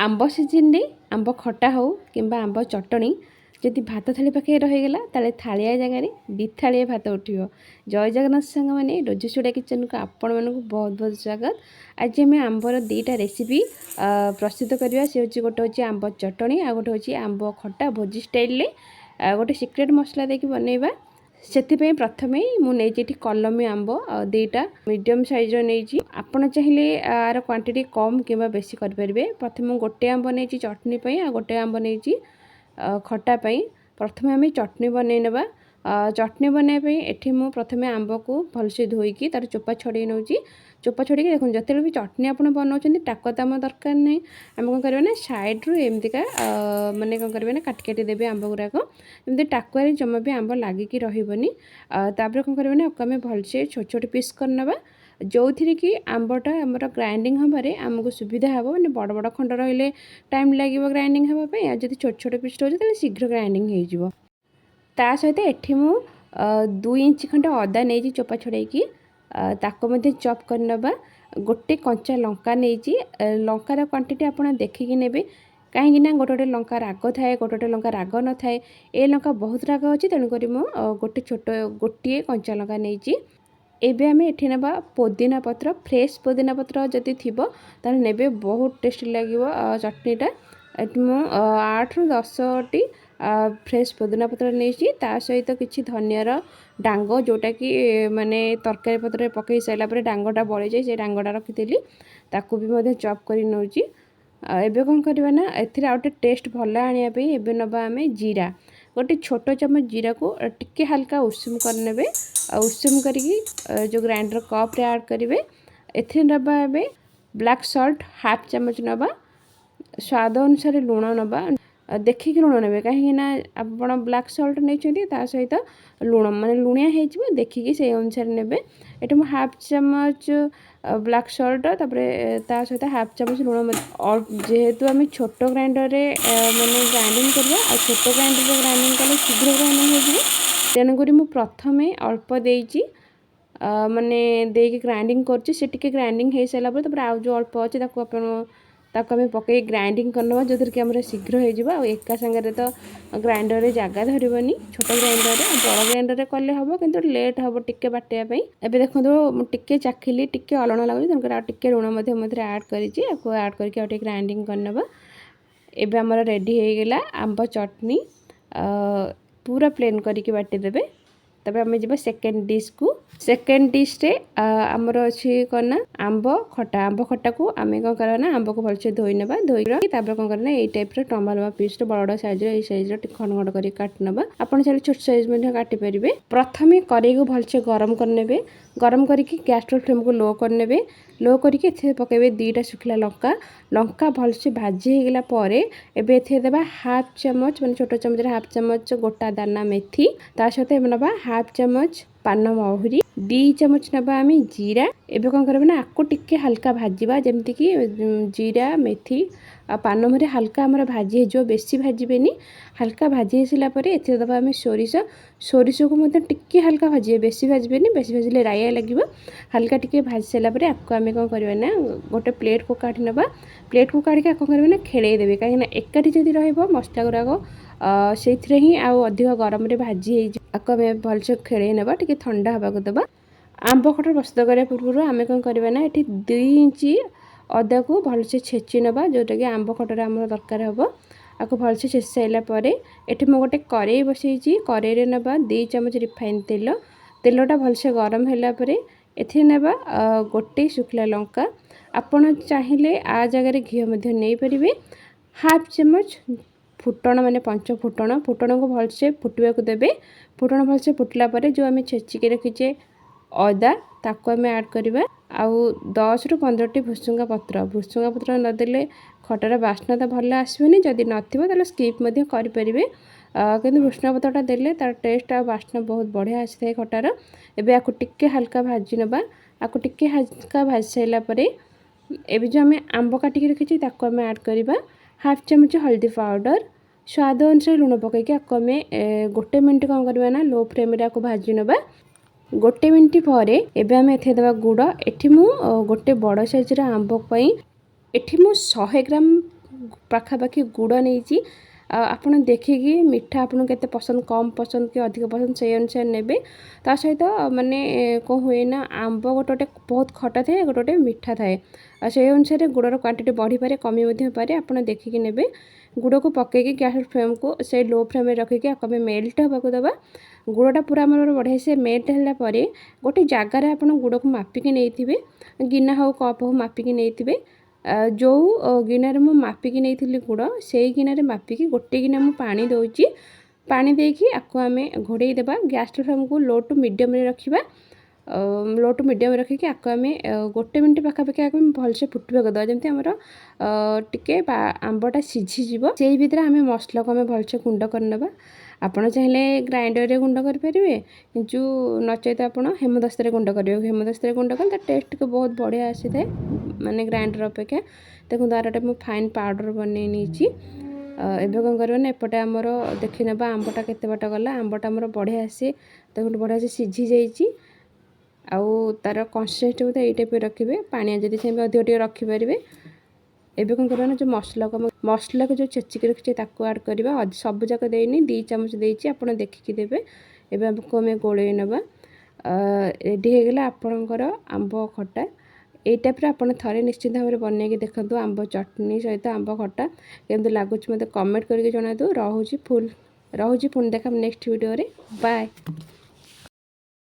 आंब season रे आंब खटा हो किंबा आंब चटणी जदि भात थाली पाखे रहीगला ताले थालिया जगार दी थालिया भात उठियो। जय जगन्नाथ सांग मैंने रोजी सुड़ा किचन को आपण मानक बहुत बहुत स्वागत। आज आम आंबर दीटा रेसिपी प्रस्तुत करवा से हूँ गोटे हूँ आंब चटणी आ गोटे हूँ आंब खटा भोजी स्टाइल गोटे सिक्रेट मसला देकी बनइबा। से प्रथम मुझे कलमी आंब दीटा मीडियम साइज नहीं आपड़ चाहिए यार क्वांटिटी कम कि बेसी करेंगे। प्रथम गोटे आंब नहीं चटनी आ गोटे आंब नहीं खटापाई। प्रथम आम चटनी बनईनवा। चटनी बनवाई एठी मु प्रथम आंब को भलसे धोईकी तार चोपा छड़े नौ। चोपा छड़ी देखो जो भी चटनी आप बनाऊँ टाक तो आम दरकार नहीं। आम कौन करें ना सैड्रु एमतीका मानने कौन करेंगे ना काटी काटी देवे आंब गुड़ाक एमती टाकुआर जमा भी आंब लगिकी रही। तापर कौन करेंगे ना आम भलसे छोट छोट पीस करनवा जो थी कि आंबटा आमर ग्राइंडिंग हबारे आमको सुविधा हे मैंने बड़ बड़ खंड रही टाइम लगे ग्राइंडिंग हाँपाई आ जब छोट छोट पीस रोचे शीघ्र ग्राइंडिंग हो। ता सहित एठी मु 2 इंच खंड अदा नहीं चोपा छड़ेकी ताको मध्य चॉप करनबा। गोटे कंचा लंका नहीं लंकार क्वांटिटी आप देखिकी नेबे कहीं गोटे गोटे लंका राग थाए गोटे गोटे लंका राग न थाए। ए लंका बहुत राग अच्छी तेणुक गोटे छोट गोटे कंचा लंका नहीं। एबे आमे एठी नबा पुदीना पत्र फ्रेश पुदीना पत्र जदि थिबो ताले नेबे बहुत टेस्ट लागिवो चटनीटा। एठी मु 8 रु 10 टी फ्रेश पुदीना पत्र नहीं ता सहित किछि धनियार डांग जोटा कि माने तरकारी पत्र पकई साइला परे डांगटा बळी जाय से डांगटा रखिथिली ताकू भी मधे चॉप करी नउची। एबे कोन करबा ना एथिरे आउटे टेस्ट भल आनिया पे एबे नबा आमे जीरा गोटे छोट चम्मच जीरा को टिके हल्का उषुम करनेबे। उषुम करिकी जो ग्राइंडर कप रे ऐड करेंगे। एथिरे नबा एबे ब्लैक सॉल्ट हाफ चम्मच नबा। स्वाद अनुसार लुण नबा देखिक लुण ने कहीं आप ब्लैक सॉल्ट नहीं सहित लुण माने लुणिया हो देखिकी से अनुसार ने। ये मुझे हाफ चम्मच ब्लैक सॉल्ट ता सहित हाफ चम्मच लुण और जेहेतु आम छोट ग्राइंडर रे माने ग्राइंडिंग करवा छोट ग्राइंडर ग्राइंडिंग कले शीघ्र ग्राइंडिंग हो तेणुक मुझे प्रथम अल्प देची माने देकी ग्राइंडिंग करके ग्राइंडिंग हो सारापर तब आउ जो अल्प अच्छे ताको आम पकई ग्राइंडिंग करनवा जो कि आम शीघ्र हो एका सांगे तो ग्राइंडर रे जगह धरबनी छोट ग्राइंडर रे बड़ ग्राइंडर रे कले हम किंतु लेट हम टिके बाटिया एबे देखो टिके चाखिली टिके अलण लगुच तेणुकर टिके लुण ऐड कर ऐड करके ग्राइंडिंग करनवा। एबे आमर रेडी हो गला आंब चटनी पूरा प्लेन करके बाटी देबे। तब आम जा सेकेंड डिश को सेकेंड डिश रे आमर अच्छी कौन आंब खटा को आम कौन करना आंब को भलसे धोई ना धोई कौन करना ये टाइप लंबा लंबा पीस बड़ साइज साइज खंड खंड कर काट नवा। आपन चले छोट साइज में काटी पारे। प्रथम कड़ाई को भलसे गरम करने गरम करके गैस फ्लेम को लो करने लो करके पकेबे 2टा शुखला लंका लंका भलसे भाजी होगला पर एबे देवा हाफ चम्मच मैंने छोट चम्मच हाफ चम्मच गोटा दाना मेथी ता सहित नवा हाफ चम्मच पान महुरी 2 चम्मच नवा आम जीरा। एबे कौन करबे ना आपको टिके हल्का भाजवा जमती कि जीरा मेथी पान महुरी हल्का आमर भाजी हो बेसी भाजबेनी हल्का भाजी आसला एथे दबा आम सोरिष सोरिष को मतलब टिके हल्का भाजे बेसी भाजबेनी बेसी भाजले राया लगे हल्का टिके भाजी सारापर आपको आम कौन करवा ना गोटे प्लेट को काटी नवा। प्लेट को काटिक कौन करबे ना खेले देवे कहीं एकाठी जदि रहिबो मसला गुराक से ही आउ अधिक गरम रे भाजी आपको आम भलसे खेले ना टिके ठंडा हवा दबा। आंब खटा प्रस्तुत करने पूर्व आम कौन करवा ना ये 2 इंच अदा को भलसे छेची नवा जोटा कि आंब खटार आम दरकार हम आपको भलसे छेची सारापर ये मुझे गोटे कड़ाई बसई कड़ाई नवा 2 चम्मच रिफाइन तेल तेलटा भलसे गरम होगापर ए नवा गोटे शुखला लंका आपड़ चाहिए आ जगार घी नहीं पारे हाफ चम्मच फुटण माने 5 फुटण फुटण को भलसे फुटवा को देवे। फुटण भलसे फुटला जो आम छेचिक रखीचे अदा ताको आम ऐड करवा आउ 10 रु 15 टी भुसुंगा पत्र नदेले खटार बास्ना तो भल आसबेनी जदि नथिबो ताले स्किप करें किंतु भुसुंगा पत्रटा देले तार टेस्ट आ बास्ना बहुत बढ़िया आसी खटार। एबे आकु टिके हल्का भाजी नबा आकु टिके हल्का भाजी साइला परे एबे जो आम आंब काटिक रखी ताको आम ऐड करवा हाफ चम्मच हल्दी पाउडर स्वाद अनुसार लुण पकईकि आपको आम 1 मिनिट कौन करवा ना लो फ्लेम रे आपको भाजी नबा। 1 मिनिट पर एबे आम एथे देवा गुड़ एठी मु गोटे बड़ साइज आंब पई एठी मु 100 ग्राम ପାଖାପାଖି ଗୁଡ଼ ନେଇଛି। ଆପଣ ଦେଖିକି ମିଠା ଆପଣଙ୍କୁ କେତେ ପସନ୍ଦ, କମ୍ ପସନ୍ଦ କି ଅଧିକ ପସନ୍ଦ ସେଇ ଅନୁସାରେ ନେବେ। ତା ସହିତ ମାନେ କ'ଣ ହୁଏ ନା ଆମ୍ବ ଗୋଟେ ଗୋଟେ ବହୁତ ଖଟା ଥାଏ, ଗୋଟେ ଗୋଟେ ମିଠା ଥାଏ। ଆଉ ସେଇ ଅନୁସାରେ ଗୁଡ଼ର କ୍ୱାଣ୍ଟିଟି ବଢ଼ିପାରେ କମି ମଧ୍ୟ ପାରେ, ଆପଣ ଦେଖିକି ନେବେ। ଗୁଡ଼କୁ ପକାଇକି ଗ୍ୟାସ୍ ଫ୍ଲେମ୍କୁ ସେ ଲୋ ଫ୍ଲେମ୍ରେ ରଖିକି ଆକୁ ଆମେ ମେଲ୍ଟ ହେବାକୁ ଦେବା। ଗୁଡ଼ଟା ପୁରା ଆମର ବଢ଼ିଆ ସେ ମେଲ୍ଟ ହେଲା ପରେ ଗୋଟେ ଜାଗାରେ ଆପଣ ଗୁଡ଼କୁ ମାପିକି ନେଇଥିବେ, ଗିନା ହେଉ କପ୍ ହେଉ ମାପିକି ନେଇଥିବେ। ଯେଉଁ ଗିନାରେ ମୁଁ ମାପିକି ନେଇଥିଲି ଗୁଡ଼, ସେଇ ଗିନାରେ ମାପିକି ଗୋଟେ ଗିନା ମୁଁ ପାଣି ଦେଉଛି। ପାଣି ଦେଇକି ଆକୁ ଆମେ ଘୋଡ଼େଇ ଦେବା। ଗ୍ୟାସ୍ ଫ୍ଲେମ୍କୁ ଲୋ ଟୁ ମିଡ଼ିୟମ୍ରେ ରଖିବା। ଲୋ ଟୁ ମିଡ଼ିୟମ୍ ରଖିକି ଆକୁ ଆମେ 1 ମିନିଟ୍ ପାଖାପାଖି ଆକୁ ଭଲସେ ଫୁଟିବାକୁ ଦେବା, ଯେମିତି ଆମର ଟିକେ ଆମ୍ବଟା ସିଝିଯିବ। ସେଇ ଭିତରେ ଆମେ ମସଲାକୁ ଆମେ ଭଲସେ ଗୁଣ୍ଡ କରିନେବା। ଆପଣ ଚାହିଁଲେ ଗ୍ରାଇଣ୍ଡରରେ ଗୁଣ୍ଡ କରିପାରିବେ, କିନ୍ତୁ ନଚେତ ଆପଣ ହେମଦସ୍ତାରେ ଗୁଣ୍ଡ କରିବେ। ହେମଦସ୍ତାରେ ଗୁଣ୍ଡ କଲେ ତା ଟେଷ୍ଟ ଟିକେ ବହୁତ ବଢ଼ିଆ ଆସିଥାଏ, ମାନେ ଗ୍ରାଇଣ୍ଡର ଅପେକ୍ଷା। ଦେଖନ୍ତୁ ଆରଟା ମୁଁ ଫାଇନ୍ ପାଉଡ଼ର ବନେଇ ନେଇଛି। ଏବେ କ'ଣ କରିବା ନା ଏପଟେ ଆମର ଦେଖିନେବା ଆମ୍ବଟା କେତେ ବାଟ ଗଲା। ଆମ୍ବଟା ଆମର ବଢ଼ିଆ ଆସି ଦେଖନ୍ତୁ ବଢ଼ିଆ ସେ ସିଝି ଯାଇଛି। ଆଉ ତା'ର କନସିଷ୍ଟେନ୍ସି ବୋଧେ ଏଇ ଟାଇପ୍ର ରଖିବେ, ପାଣିଆ ଯଦି ଚାହିଁବେ ଅଧିକ ଟିକେ ରଖିପାରିବେ। ଏବେ କ'ଣ କରିବା ନା ଯେଉଁ ମସଲାକୁ ଯେଉଁ ଛେଚିକି ରଖିଛେ ତାକୁ ଆଡ଼୍ କରିବା। ସବୁ ଯାକ ଦେଇନି, 2 ଚାମଚ ଦେଇଛି, ଆପଣ ଦେଖିକି ଦେବେ। ଏବେ ଆମକୁ ଆମେ ଗୋଳେଇ ନେବା। ରେଡ଼ି ହୋଇଗଲା ଆପଣଙ୍କର ଆମ୍ବ ଖଟା। ଏଇ ଟାଇପ୍ର ଆପଣ ଥରେ ନିଶ୍ଚିତ ଭାବରେ ବନେଇକି ଦେଖନ୍ତୁ, ଆମ୍ବ ଚଟଣି ସହିତ ଆମ୍ବ ଖଟା କେମିତି ଲାଗୁଛି ମୋତେ କମେଣ୍ଟ କରିକି ଜଣାନ୍ତୁ। ରହୁଛି ପୁଣି ଦେଖା ନେକ୍ସଟ ଭିଡ଼ିଓରେ। ବାଏ।